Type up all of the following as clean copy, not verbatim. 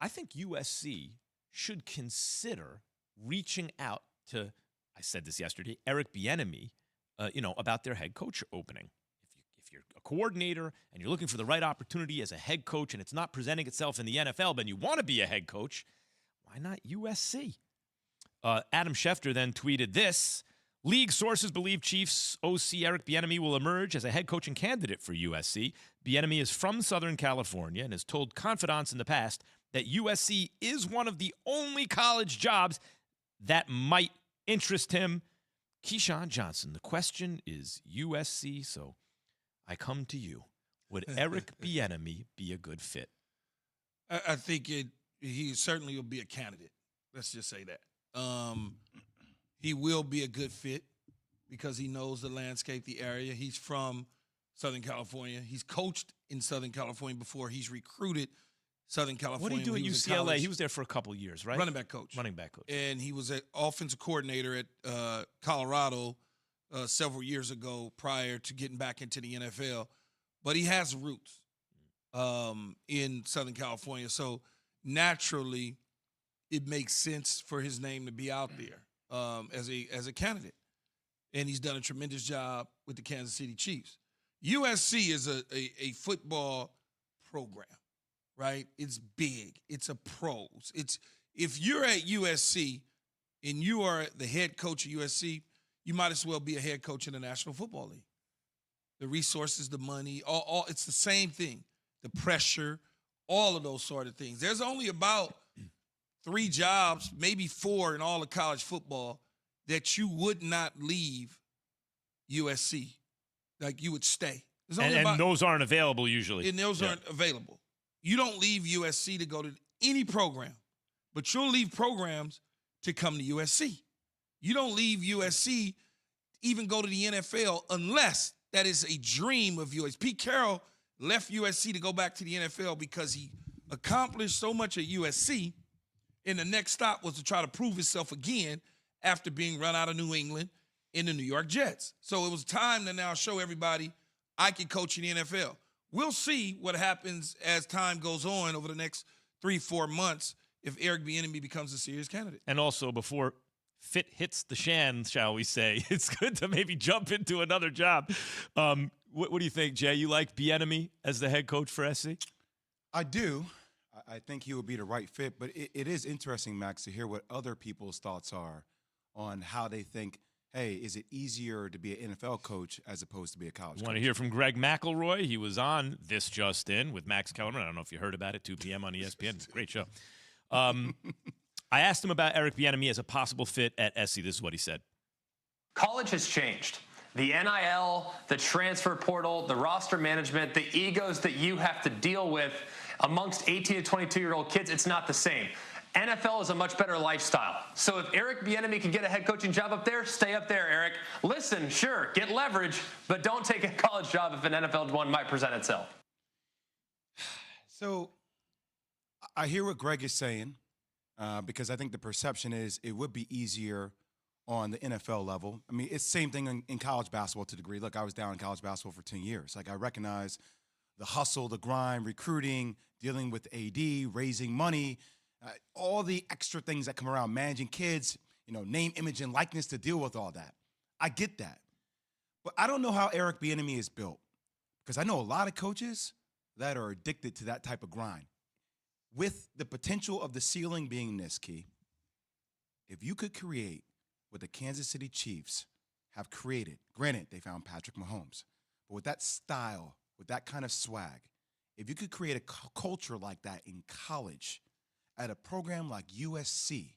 I think USC should consider reaching out to, I said this yesterday, Eric Bieniemy, about their head coach opening. If you're a coordinator and you're looking for the right opportunity as a head coach and it's not presenting itself in the NFL, but you want to be a head coach, why not USC? Adam Schefter then tweeted this. League sources believe Chiefs OC Eric Bieniemy will emerge as a head coaching candidate for USC. Bieniemy is from Southern California and has told confidants in the past that USC is one of the only college jobs that might interest him. Keyshawn Johnson, the question is USC, so I come to you. Would Eric Bieniemy be a good fit? I think he certainly will be a candidate. Let's just say that. He will be a good fit because he knows the landscape, the area. He's from Southern California. He's coached in Southern California before. He's recruited Southern California. What did he do at UCLA? He was there for a couple years, right? Running back coach. And he was an offensive coordinator at Colorado several years ago prior to getting back into the NFL. But he has roots in Southern California. So naturally, it makes sense for his name to be out there as a candidate. And he's done a tremendous job with the Kansas City Chiefs. USC is a football program, right? It's big. It's a pros. If you're at USC and you are the head coach of USC, you might as well be a head coach in the National Football League. The resources, the money, all it's the same thing. The pressure, all of those sort of things. There's only about 3 jobs, maybe 4 in all of college football that you would not leave USC. Like you would stay. And those aren't available usually. And those aren't available. You don't leave USC to go to any program, but you'll leave programs to come to USC. You don't leave USC even go to the NFL unless that is a dream of yours. Pete Carroll left USC to go back to the NFL because he accomplished so much at USC, and the next stop was to try to prove himself again after being run out of New England in the New York Jets. So it was time to now show everybody I can coach in the NFL. We'll see what happens as time goes on over the next 3-4 months if Eric Bieniemy becomes a serious candidate. And also before fit hits the shan, shall we say, it's good to maybe jump into another job. What do you think, Jay? You like Bieniemy as the head coach for SC? I do. I think he would be the right fit, but it is interesting, Max, to hear what other people's thoughts are on how they think, hey, is it easier to be an NFL coach as opposed to be a college coach? Want to hear from Greg McElroy? He was on This Just In with Max Kellerman. I don't know if you heard about it, 2 p.m. on ESPN. Great show. I asked him about Eric Bieniemy as a possible fit at SC. This is what he said. College has changed. The NIL, the transfer portal, the roster management, the egos that you have to deal with amongst 18 to 22-year-old kids, it's not the same. NFL is a much better lifestyle. So if Eric Bieniemy can get a head coaching job up there, stay up there, Eric. Listen, sure, get leverage, but don't take a college job if an NFL one might present itself. So I hear what Greg is saying because I think the perception is it would be easier on the NFL level. I mean, it's the same thing in college basketball to a degree. Look, I was down in college basketball for 10 years. Like, I recognize the hustle, the grind, recruiting, dealing with AD, raising money, all the extra things that come around, managing kids, name, image, and likeness to deal with all that. I get that. But I don't know how Eric Bieniemy is built because I know a lot of coaches that are addicted to that type of grind. With the potential of the ceiling being this, Key, if you could create what the Kansas City Chiefs have created, granted, they found Patrick Mahomes, but with that style, with that kind of swag, if you could create a culture like that in college at a program like USC,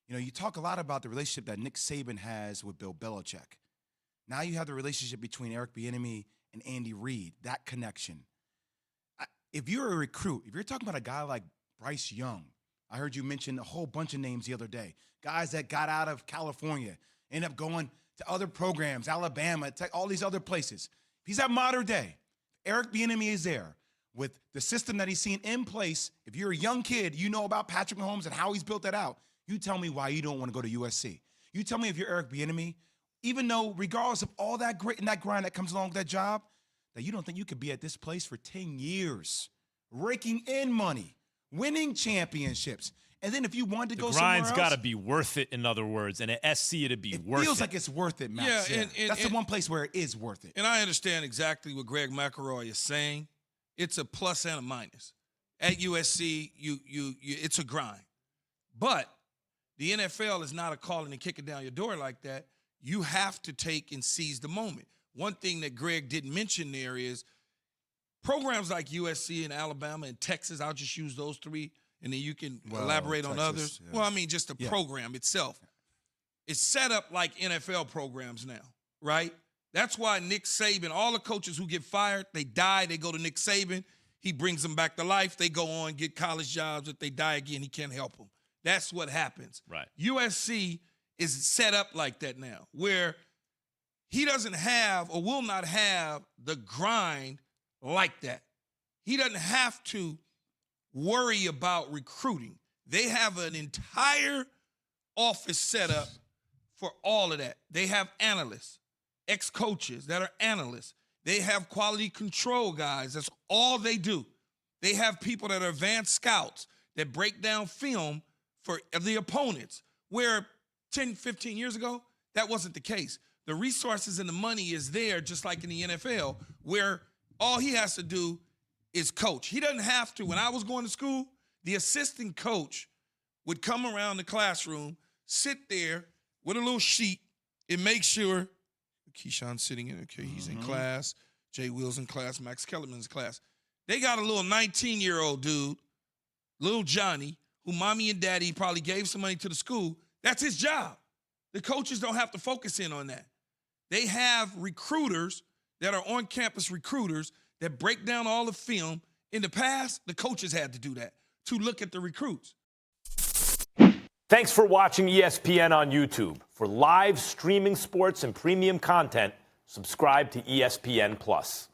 you talk a lot about the relationship that Nick Saban has with Bill Belichick. Now you have the relationship between Eric Bieniemy and Andy Reid, that connection. If you're a recruit, if you're talking about a guy like Bryce Young, I heard you mention a whole bunch of names the other day, guys that got out of California, end up going to other programs, Alabama, all these other places. If he's at modern day, Eric Bieniemy is there with the system that he's seen in place. If you're a young kid, you know about Patrick Mahomes and how he's built that out. You tell me why you don't want to go to USC. You tell me if you're Eric Bieniemy, even though regardless of all that grit and that grind that comes along with that job, that you don't think you could be at this place for 10 years, raking in money, winning championships. And then if you wanted to go The somewhere grind's else, got to be worth it, in other words. And at SC, it'd be worth it. Feels like it's worth it, Max. Yeah, and that's the one place where it is worth it. And I understand exactly what Greg McElroy is saying. It's a plus and a minus. At USC, it's a grind. But the NFL is not a calling and kicking down your door like that. You have to take and seize the moment. One thing that Greg didn't mention there is programs like USC and Alabama and Texas, I'll just use those three, and then you can elaborate on others. Yeah. Well, I mean, just the program itself. It's set up like NFL programs now, right? That's why Nick Saban, all the coaches who get fired, they die, they go to Nick Saban. He brings them back to life. They go on, get college jobs. If they die again, he can't help them. That's what happens. Right. USC is set up like that now, where he doesn't have or will not have the grind like that. He doesn't have to worry about recruiting. They have an entire office set up for all of that. They have analysts, ex-coaches that are analysts. They have quality control guys. That's all they do. They have people that are advanced scouts that break down film for the opponents, where 10, 15 years ago, that wasn't the case. The resources and the money is there, just like in the NFL, where all he has to do is coach. He doesn't have to. When I was going to school, the assistant coach would come around the classroom, sit there with a little sheet and make sure Keyshawn's sitting in, okay, he's in class, Jay Will's in class, Max Kellerman's in class. They got a little 19-year-old dude, little Johnny, who mommy and daddy probably gave some money to the school. That's his job. The coaches don't have to focus in on that. They have recruiters that are on-campus recruiters that break down all the film. In the past, the coaches had to do that, to look at the recruits. Thanks for watching ESPN on YouTube. For live streaming sports and premium content, subscribe to ESPN+.